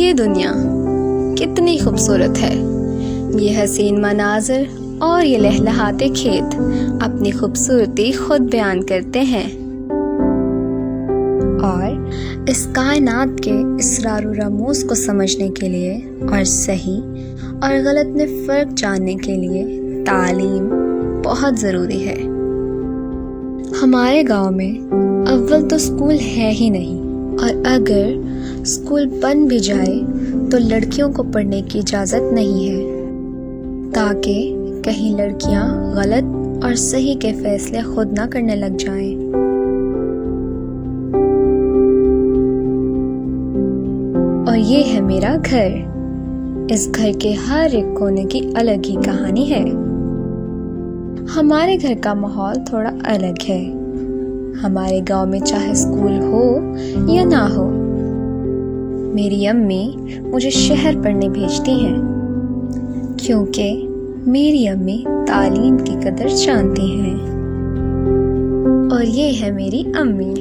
ये दुनिया कितनी खूबसूरत है। ये हसीन मनाज़र और ये लहलहाते खेत अपनी खूबसूरती खुद बयान करते हैं। और इस कायनात के इसरार रमूज़ को समझने के लिए और सही और गलत में फ़र्क जानने के लिए तालीम बहुत ज़रूरी है। हमारे गांव में अव्वल तो स्कूल है ही नहीं, और अगर स्कूल बन भी जाए तो लड़कियों को पढ़ने की इजाज़त नहीं है, ताकि कहीं लड़कियां गलत और सही के फैसले खुद ना करने लग जाएं। और ये है मेरा घर। इस घर के हर एक कोने की अलग ही कहानी है। हमारे घर का माहौल थोड़ा अलग है। हमारे गांव में चाहे स्कूल हो या ना हो, मेरी अम्मी मुझे शहर पढ़ने भेजती हैं, क्योंकि मेरी अम्मी तालीम की कदर जानती हैं। और ये है मेरी अम्मी।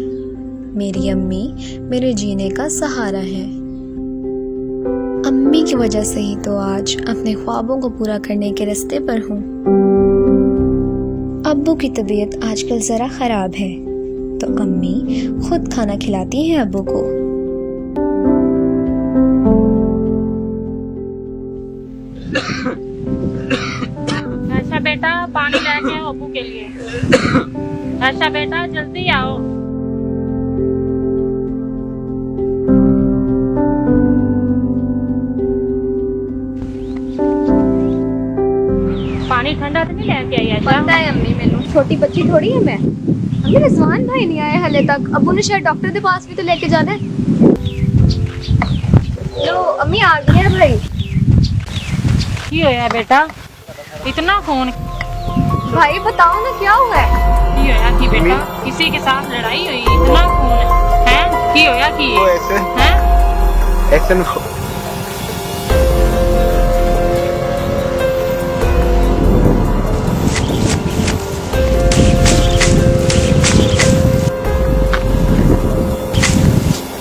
मेरी अम्मी मेरे जीने का सहारा है। अम्मी की वजह से ही तो आज अपने ख्वाबों को पूरा करने के रास्ते पर हूँ। अब्बू की तबीयत आजकल ज़रा ख़राब है, तो अम्मी खुद खाना खिलाती हैं अब्बू को। अच्छा बेटा, पानी लेके आओ अब्बू के लिए। अच्छा बेटा, जल्दी आओ। पानी ठंडा तो नहीं लेके आई? अच्छा पता है अम्मी, मैनू छोटी बच्ची थोड़ी है मैं। अम्मी रिजवान भाई नहीं आए हले तक। अब्बू ने शायद डॉक्टर के पास भी तो लेके जाना है। लो अम्मी आ गई है भाई। की होया बेटा, इतना फोन? भाई बताओ ना क्या हुआ है? की होया कि बेटा, किसी के साथ लड़ाई हुई? इतना फोन है की होया कि हैं? ऐसे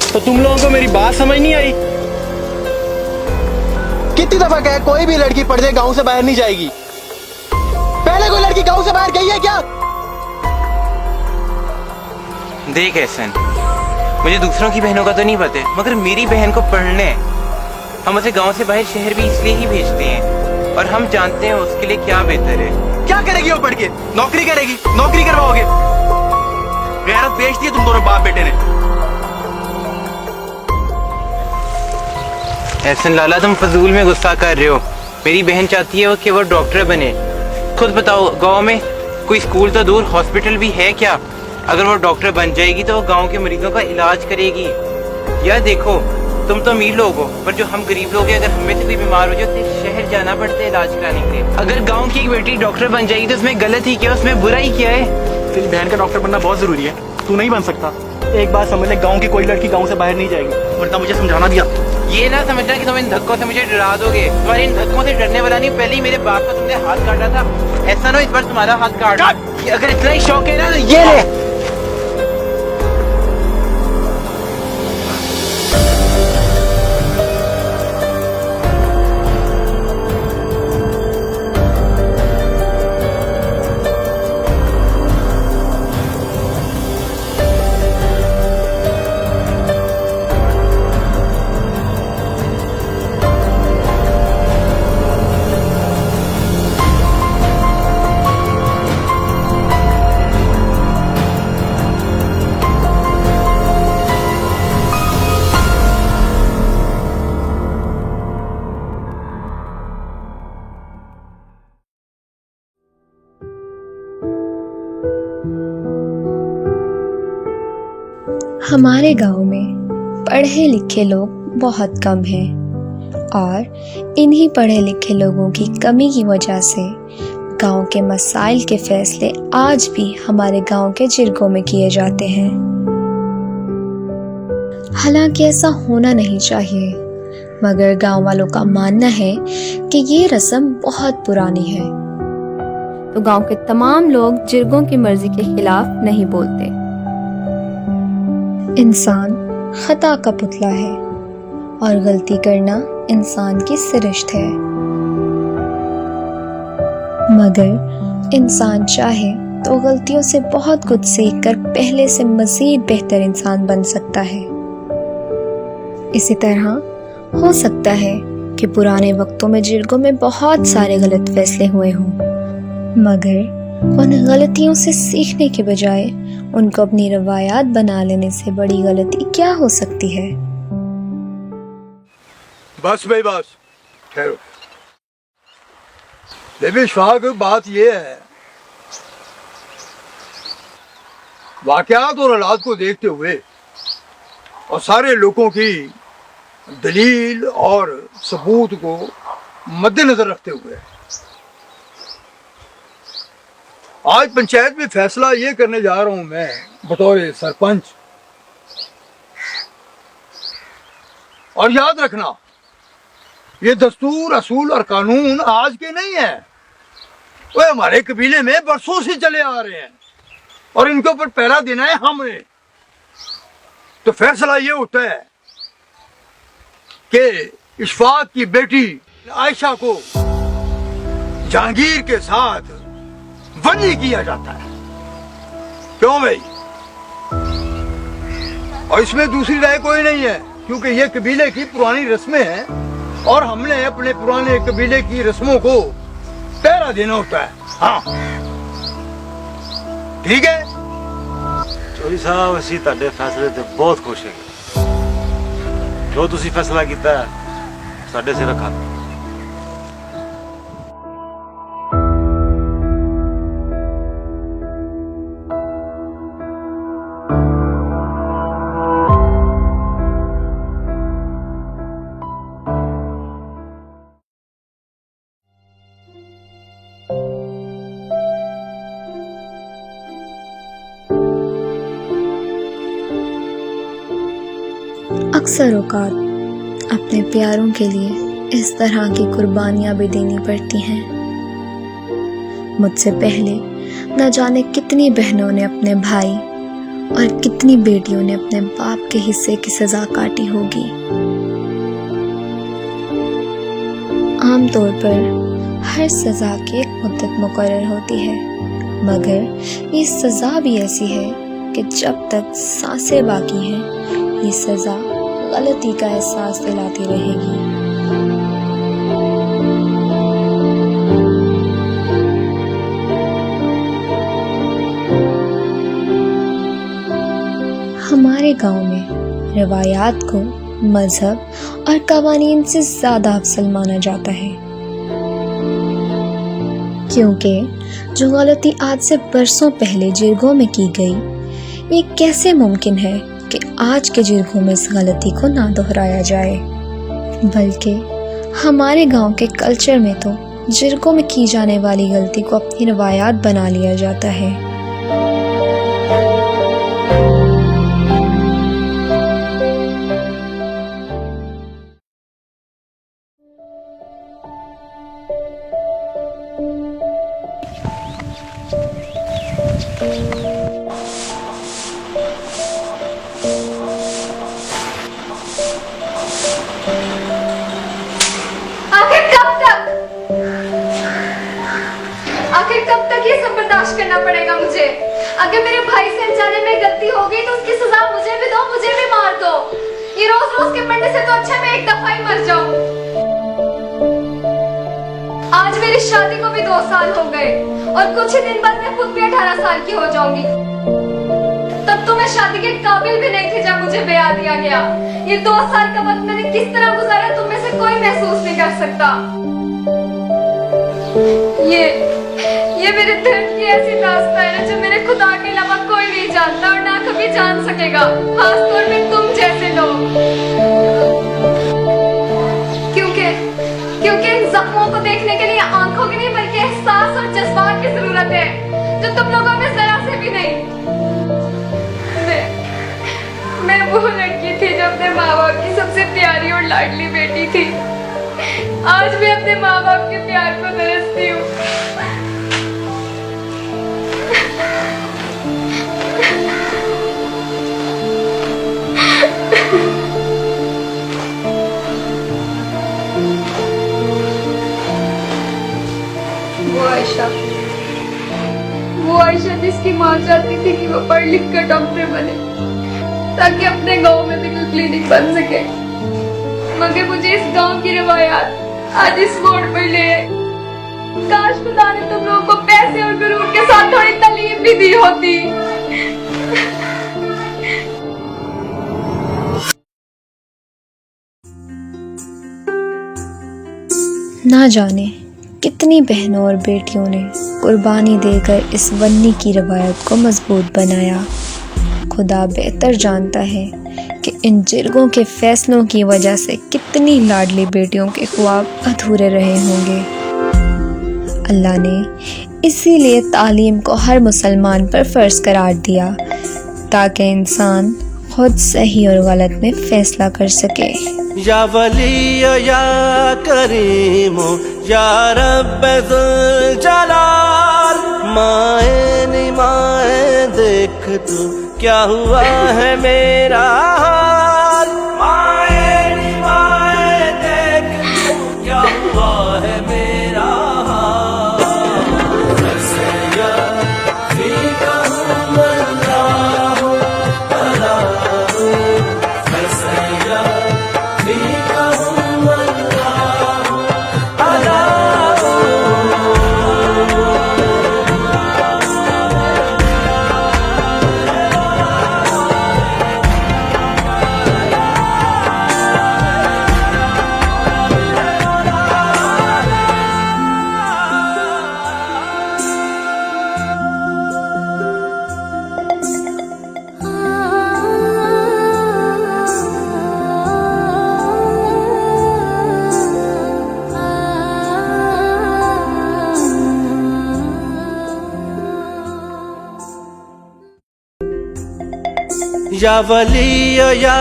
तो तुम लोगों को मेरी बात समझ नहीं आई? कितनी दफा कहे कोई भी लड़की पढ़ने गांव से बाहर नहीं जाएगी। पहले कोई लड़की गांव से बाहर गई है क्या? देख एहसन, मुझे दूसरों की बहनों का तो नहीं पता, मगर मेरी बहन को पढ़ने हम उसे गांव से बाहर शहर भी इसलिए ही भेजते हैं, और हम जानते हैं उसके लिए क्या बेहतर है। क्या करेगी वो पढ़ के? नौकरी करेगी? नौकरी करवाओगे? गैरत बेच दी तुम दोनों बाप बेटे ने। एहसन लाला, तुम फजूल में गुस्सा कर रहे हो। मेरी बहन चाहती है कि वो डॉक्टर बने। खुद बताओ, गांव में कोई स्कूल तो दूर हॉस्पिटल भी है क्या? अगर वो डॉक्टर बन जाएगी तो वो गांव के मरीजों का इलाज करेगी। या देखो, तुम तो अमीर लोग हो, पर जो हम गरीब लोग हैं, अगर हमें से कोई बीमार हो जाए तो शहर जाना पड़ता है इलाज कराने के लिए। अगर गाँव की एक बेटी डॉक्टर बन जाएगी तो उसमें गलत ही क्या, उसमें बुरा ही क्या है? तेरी बहन का डॉक्टर बनना बहुत जरूरी है, तू नहीं बन सकता। एक बात समझ ले, गांव की कोई लड़की गांव से बाहर नहीं जाएगी, वरना मुझे समझाना दिया। ये ना समझना कि तुम इन धक्कों से मुझे डरा दोगे। तुम्हारे इन धक्कों से डरने वाला नहीं, पहले ही मेरे बाप का तुमने हाथ काटा था। ऐसा ना इस बार तुम्हारा हाथ काट। अगर इतना ही शौक है ना तो ये ले। हमारे गांव में पढ़े लिखे लोग बहुत कम हैं, और इन्हीं पढ़े लिखे लोगों की कमी की वजह से गांव के मसाइल के फैसले आज भी हमारे गांव के जिरगों में किए जाते हैं। हालांकि ऐसा होना नहीं चाहिए, मगर गांव वालों का मानना है कि ये रस्म बहुत पुरानी है, तो गांव के तमाम लोग जिरगों की मर्जी के खिलाफ नहीं बोलते। इंसान खता का पुतला है, और गलती करना इंसान की सृष्ट है। मगर इंसान चाहे तो गलतियों से बहुत कुछ सीखकर पहले से मजीद बेहतर इंसान बन सकता है। इसी तरह हो सकता है कि पुराने वक्तों में जिरगों में बहुत सारे गलत फैसले हुए हों, मगर उन गलतियों से सीखने के बजाय उनको अपनी रवायात बना लेने से बड़ी गलती क्या हो सकती है। बस भाई बस ठहरो। देखिए इशफाक, बात ये है, वाकयात और हालात को देखते हुए और सारे लोगों की दलील और सबूत को मद्देनजर रखते हुए आज पंचायत में फैसला ये करने जा रहा हूं मैं बतौर सरपंच। और याद रखना, ये दस्तूर, असूल और कानून आज के नहीं है, वो हमारे कबीले में बरसों से चले आ रहे हैं और इनके ऊपर पहरा देना है हमने। तो फैसला ये होता है कि इशफाक की बेटी आयशा को जहांगीर के साथ वली किया जाता है। क्यों भाई? और इसमें दूसरी राय कोई नहीं है, क्योंकि ये कबीले की पुरानी रस्में हैं और हमने अपने पुराने कबीले की रस्मों को पहरा देना होता है। हाँ ठीक है। चौधरी साहब, ਅਸੀਂ ਤੁਹਾਡੇ फैसले ਤੇ बहुत खुश हैं। जो ਤੁਸੀਂ फैसला ਕੀਤਾ ਸਾਡੇ ਸਿਰ ਰੱਖਾ। अक्सर औकात अपने प्यारों के लिए इस तरह की कुर्बानियां भी देनी पड़ती हैं। मुझसे पहले न जाने कितनी बहनों ने अपने भाई और कितनी बेटियों ने अपने बाप के हिस्से की सजा काटी होगी। आमतौर पर हर सजा की एक मुद्दत मुकर्रर होती है, मगर ये सजा भी ऐसी है कि जब तक सांसें बाकी हैं ये सजा गलती का एहसास दिलाती रहेगी। हमारे गांव में रवायात को मजहब और कवानीन से ज्यादा अफसल माना जाता है, क्योंकि जो गलती आज से बरसों पहले जिरगों में की गई, ये कैसे मुमकिन है कि आज के जिरगों में इस गलती को ना दोहराया जाए। बल्कि हमारे गांव के कल्चर में तो जिरगों में की जाने वाली गलती को अपनी रवायात बना लिया जाता है। आखिर कब तक ये सब बर्दाश्त करना पड़ेगा मुझे? अगर मेरे भाई से अनजाने में गलती हो गई तो उसकी सजा मुझे भी दो, मुझे भी मार दो। ये रोज रोज के मरने से तो अच्छा मैं एक दफा ही मर जाऊं। आज मेरी शादी को भी 2 साल हो गए और कुछ ही दिन बाद मैं खुद भी 18 साल की हो जाऊंगी। तब तो मैं शादी के काबिल भी नहीं थी जब मुझे ब्याह दिया गया। ये 2 साल का वक्त मैंने किस तरह गुजारा तुम में से कोई महसूस नहीं कर सकता। ये मेरे दर्द की ऐसी दास्तान है जो मेरे खुदा के अलावा कोई नहीं जानता और ना कभी जान सकेगा, खासतौर पे तुम जैसे लोग। क्योंकि इन जख्मों को देखने के लिए आंखों की नहीं बल्कि एहसास और जज्बात की जरूरत है, जो तुम लोगों में जरा से भी नहीं। मैं वो लड़की थी जो अपने माँ बाप की सबसे प्यारी और लाडली बेटी थी। आज मैं अपने माँ बाप के प्यार को तरसती हूँ। माँ चाहती थी कि वो पढ़ लिख कर डॉक्टर बने ताकि अपने गांव में भी कोई क्लिनिक बन सके, मगर मुझे इस गांव की रवायात आज इस मोड़ पर ले आए। काश खुदा ने तुम लोगों को पैसे और गुरूर के साथ थोड़ी तालीम भी दी होती। ना जाने कितनी बहनों और बेटियों ने कुर्बानी देकर इस वन्नी की रवायत को मजबूत बनाया। खुदा बेहतर जानता है कि इन जिरगों के फैसलों की वजह से कितनी लाडली बेटियों के ख्वाब अधूरे रहे होंगे। अल्लाह ने इसीलिए तालीम को हर मुसलमान पर फ़र्ज करार दिया ताकि इंसान खुद सही और गलत में फैसला कर सके। या वली या करीमो या रब्बुल जलाल, माए नी माए देख तू क्या हुआ है मेरा हाल, माए नी माए देख तू क्या हुआ है मेरा हाल। सैया फीका अल्लाह अल्लाह, सैया फीका अल्लाह अल्लाह। या वली या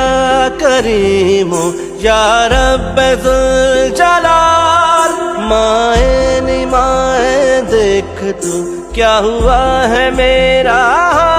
करीमो या रब्बुल जलाल, माए नी माए देख तू क्या हुआ है मेरा हाल।